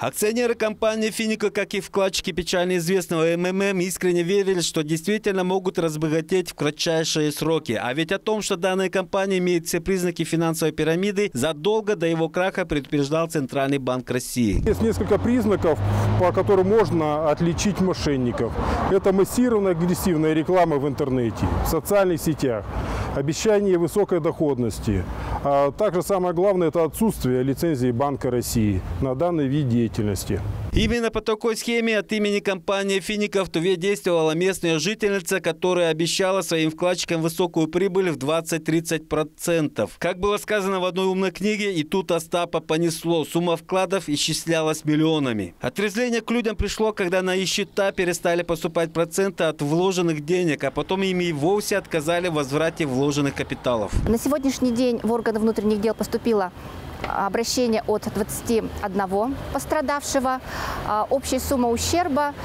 Акционеры компании «Финика», как и вкладчики печально известного МММ, искренне верили, что действительно могут разбогатеть в кратчайшие сроки. А ведь о том, что данная компания имеет все признаки финансовой пирамиды, задолго до его краха предупреждал Центральный банк России. Есть несколько признаков, по которым можно отличить мошенников. Это массированная агрессивная реклама в интернете, в социальных сетях, обещание высокой доходности. А также самое главное – это отсутствие лицензии Банка России на данный вид деятельности. Именно по такой схеме от имени компании «Финика» в Туве действовала местная жительница, которая обещала своим вкладчикам высокую прибыль в 20-30%. Как было сказано в одной умной книге, и тут Остапа понесло. Сумма вкладов исчислялась миллионами. Отрезвление к людям пришло, когда на их счета перестали поступать проценты от вложенных денег, а потом им и вовсе отказали в возврате вложенных капиталов. На сегодняшний день в органы внутренних дел поступило обращение от 21 пострадавшего. Общая сумма ущерба,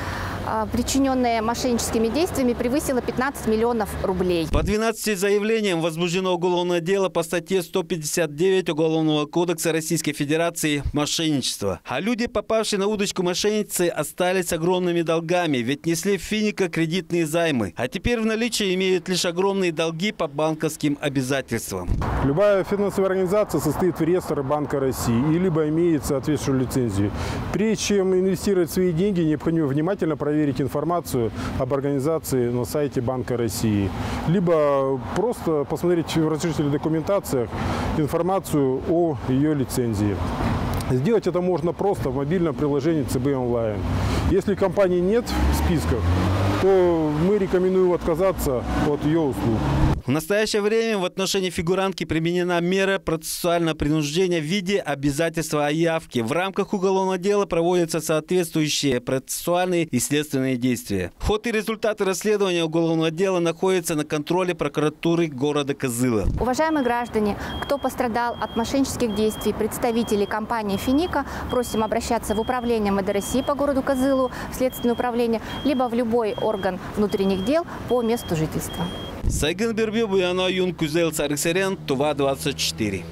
причиненная мошенническими действиями, превысила 15 миллионов рублей. По 12 заявлениям возбуждено уголовное дело по статье 159 Уголовного кодекса Российской Федерации «Мошенничество». А люди, попавшие на удочку мошенницы, остались с огромными долгами, ведь несли в «Финика» кредитные займы. А теперь в наличии имеют лишь огромные долги по банковским обязательствам. Любая финансовая организация состоит в реестре Банка России и либо имеет соответствующую лицензию. Прежде чем инвестировать свои деньги, необходимо внимательно проверить информацию об организации на сайте Банка России. Либо просто посмотреть в разрешительных документациях информацию о ее лицензии. Сделать это можно просто в мобильном приложении ЦБ онлайн. Если компании нет в списках, то мы рекомендуем отказаться от ее услуг. В настоящее время в отношении фигурантки применена мера процессуального принуждения в виде обязательства о явке. В рамках уголовного дела проводятся соответствующие процессуальные и следственные действия. Ход и результаты расследования уголовного дела находятся на контроле прокуратуры города Кызыла. Уважаемые граждане, кто пострадал от мошеннических действий представителей компании «Финика», просим обращаться в управление МВД России по городу Кызылу, в следственное управление, либо в любой орган внутренних дел по месту жительства. Сайгын Бербе, Буяна Юн, Кузел, Цариксерен, Тува 24.